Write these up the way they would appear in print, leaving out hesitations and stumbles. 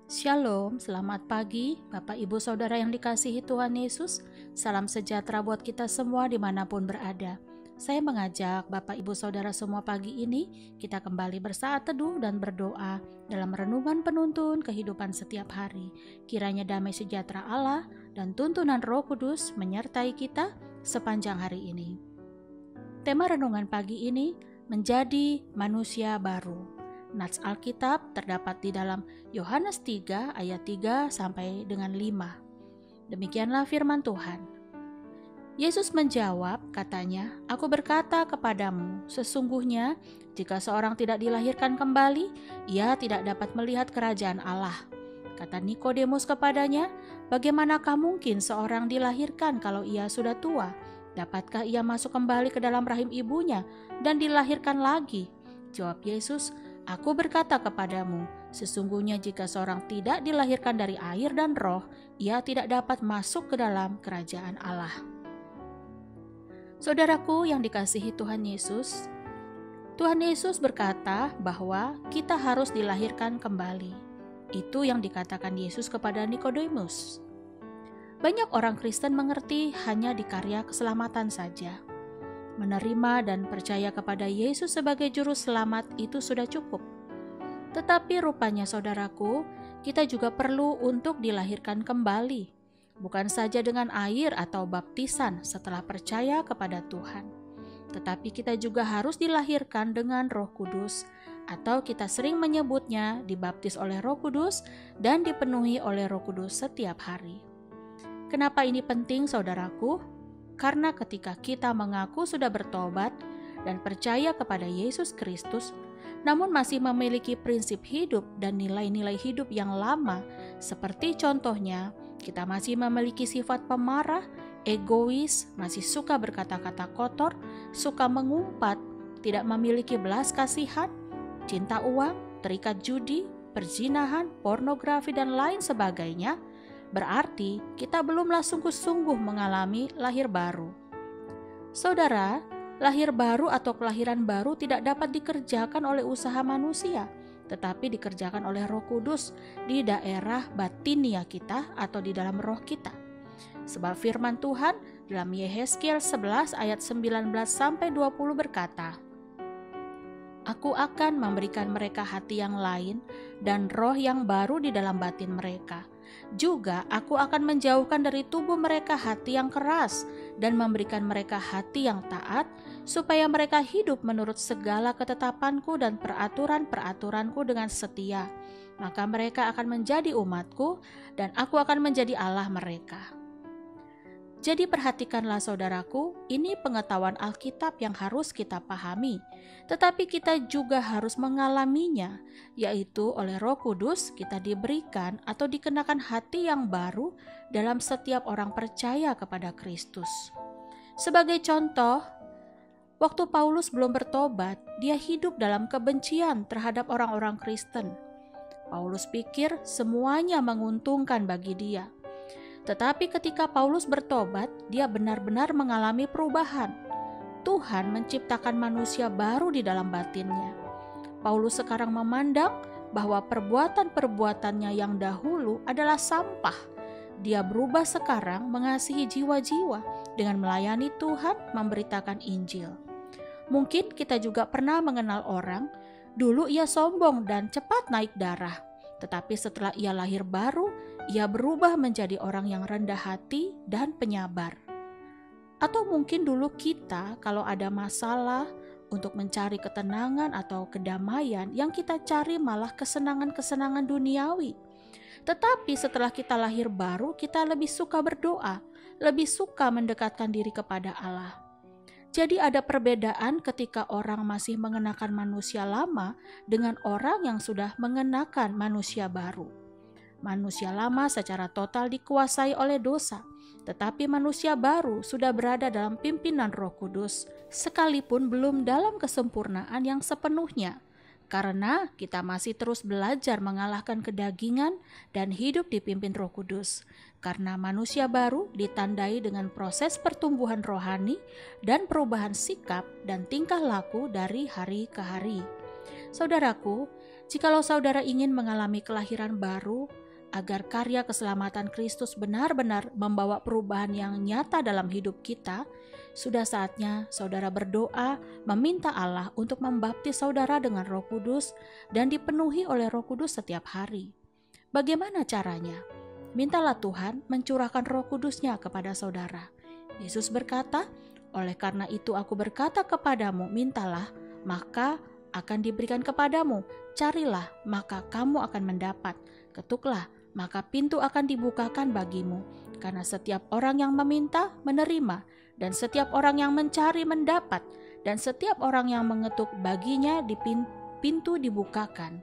Shalom, selamat pagi Bapak Ibu Saudara yang dikasihi Tuhan Yesus. Salam sejahtera buat kita semua dimanapun berada. Saya mengajak Bapak Ibu Saudara semua pagi ini kita kembali bersaat teduh dan berdoa dalam renungan penuntun kehidupan setiap hari. Kiranya damai sejahtera Allah dan tuntunan Roh Kudus menyertai kita sepanjang hari ini. Tema renungan pagi ini menjadi manusia baru. Nats Alkitab terdapat di dalam Yohanes 3 ayat 3 sampai dengan 5. Demikianlah firman Tuhan. Yesus menjawab, katanya, "Aku berkata kepadamu, sesungguhnya jika seorang tidak dilahirkan kembali, ia tidak dapat melihat kerajaan Allah." Kata Nikodemus kepadanya, "Bagaimanakah mungkin seorang dilahirkan kalau ia sudah tua? Dapatkah ia masuk kembali ke dalam rahim ibunya dan dilahirkan lagi?" Jawab Yesus, "Aku berkata kepadamu, sesungguhnya jika seorang tidak dilahirkan dari air dan roh, ia tidak dapat masuk ke dalam kerajaan Allah." Saudaraku yang dikasihi Tuhan Yesus berkata bahwa kita harus dilahirkan kembali. Itu yang dikatakan Yesus kepada Nikodemus. Banyak orang Kristen mengerti hanya di karya keselamatan saja. Menerima dan percaya kepada Yesus sebagai juru selamat itu sudah cukup. Tetapi rupanya saudaraku, kita juga perlu untuk dilahirkan kembali. Bukan saja dengan air atau baptisan setelah percaya kepada Tuhan. Tetapi kita juga harus dilahirkan dengan Roh Kudus, atau kita sering menyebutnya dibaptis oleh Roh Kudus dan dipenuhi oleh Roh Kudus setiap hari. Kenapa ini penting saudaraku? Karena ketika kita mengaku sudah bertobat dan percaya kepada Yesus Kristus, namun masih memiliki prinsip hidup dan nilai-nilai hidup yang lama, seperti contohnya kita masih memiliki sifat pemarah, egois, masih suka berkata-kata kotor, suka mengumpat, tidak memiliki belas kasihan, cinta uang, terikat judi, perzinahan, pornografi, dan lain sebagainya, berarti kita belumlah sungguh-sungguh mengalami lahir baru. Saudara, lahir baru atau kelahiran baru tidak dapat dikerjakan oleh usaha manusia, tetapi dikerjakan oleh Roh Kudus di daerah batinia kita atau di dalam roh kita. Sebab firman Tuhan dalam Yehezkiel 11 ayat 19-20 berkata, "Aku akan memberikan mereka hati yang lain dan roh yang baru di dalam batin mereka. Juga aku akan menjauhkan dari tubuh mereka hati yang keras dan memberikan mereka hati yang taat, supaya mereka hidup menurut segala ketetapanku dan peraturan-peraturanku dengan setia. Maka mereka akan menjadi umatku dan aku akan menjadi Allah mereka." Jadi perhatikanlah saudaraku, ini pengetahuan Alkitab yang harus kita pahami. Tetapi kita juga harus mengalaminya, yaitu oleh Roh Kudus kita diberikan atau dikenakan hati yang baru dalam setiap orang percaya kepada Kristus. Sebagai contoh, waktu Paulus belum bertobat, dia hidup dalam kebencian terhadap orang-orang Kristen. Paulus pikir semuanya menguntungkan bagi dia. Tetapi ketika Paulus bertobat, dia benar-benar mengalami perubahan. Tuhan menciptakan manusia baru di dalam batinnya. Paulus sekarang memandang bahwa perbuatan-perbuatannya yang dahulu adalah sampah. Dia berubah sekarang mengasihi jiwa-jiwa dengan melayani Tuhan, memberitakan Injil. Mungkin kita juga pernah mengenal orang, dulu ia sombong dan cepat naik darah. Tetapi setelah ia lahir baru, ia berubah menjadi orang yang rendah hati dan penyabar. Atau mungkin dulu kita kalau ada masalah, untuk mencari ketenangan atau kedamaian, yang kita cari malah kesenangan-kesenangan duniawi. Tetapi setelah kita lahir baru, kita lebih suka berdoa, lebih suka mendekatkan diri kepada Allah. Jadi ada perbedaan ketika orang masih mengenakan manusia lama dengan orang yang sudah mengenakan manusia baru. Manusia lama secara total dikuasai oleh dosa, tetapi manusia baru sudah berada dalam pimpinan Roh Kudus, sekalipun belum dalam kesempurnaan yang sepenuhnya. Karena kita masih terus belajar mengalahkan kedagingan dan hidup dipimpin Roh Kudus. Karena manusia baru ditandai dengan proses pertumbuhan rohani dan perubahan sikap dan tingkah laku dari hari ke hari. Saudaraku, Jikalau saudara ingin mengalami kelahiran baru, agar karya keselamatan Kristus benar-benar membawa perubahan yang nyata dalam hidup kita, sudah saatnya saudara berdoa meminta Allah untuk membaptis saudara dengan Roh Kudus dan dipenuhi oleh Roh Kudus setiap hari. Bagaimana caranya? Mintalah Tuhan mencurahkan Roh Kudus-Nya kepada saudara. Yesus berkata, "Oleh karena itu aku berkata kepadamu, mintalah, maka akan diberikan kepadamu. Carilah, maka kamu akan mendapat. Ketuklah, maka pintu akan dibukakan bagimu. Karena setiap orang yang meminta, menerima, dan setiap orang yang mencari, mendapat, dan setiap orang yang mengetuk, baginya pintu dibukakan."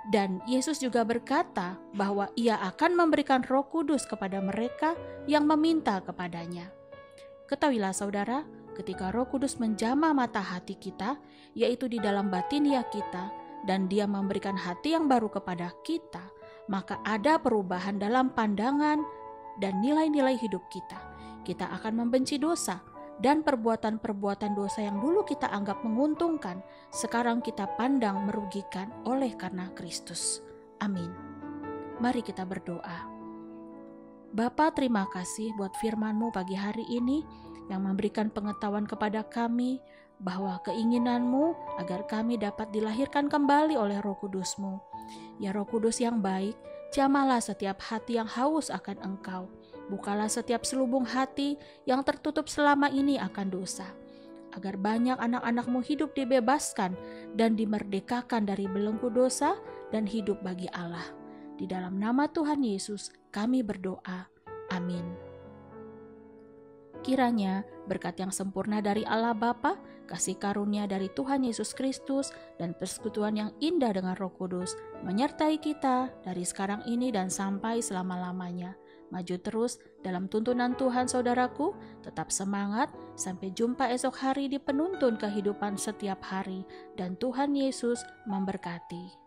Dan Yesus juga berkata bahwa Ia akan memberikan Roh Kudus kepada mereka yang meminta kepadanya. Ketahuilah saudara, ketika Roh Kudus menjamah mata hati kita, yaitu di dalam batinia kita, dan Dia memberikan hati yang baru kepada kita, maka ada perubahan dalam pandangan dan nilai-nilai hidup kita. Kita akan membenci dosa, dan perbuatan-perbuatan dosa yang dulu kita anggap menguntungkan, sekarang kita pandang merugikan oleh karena Kristus. Amin. Mari kita berdoa. Bapa, terima kasih buat firman-Mu pagi hari ini yang memberikan pengetahuan kepada kami bahwa keinginan-Mu agar kami dapat dilahirkan kembali oleh Roh Kudus-Mu. Ya Roh Kudus yang baik, jamahlah setiap hati yang haus akan Engkau. Bukalah setiap selubung hati yang tertutup selama ini akan dosa, agar banyak anak-anak-Mu hidup dibebaskan dan dimerdekakan dari belenggu dosa dan hidup bagi Allah. Di dalam nama Tuhan Yesus kami berdoa. Amin. Kiranya berkat yang sempurna dari Allah Bapa, kasih karunia dari Tuhan Yesus Kristus, dan persekutuan yang indah dengan Roh Kudus menyertai kita dari sekarang ini dan sampai selama-lamanya. Maju terus dalam tuntunan Tuhan saudaraku, tetap semangat, sampai jumpa esok hari di penuntun kehidupan setiap hari, dan Tuhan Yesus memberkati.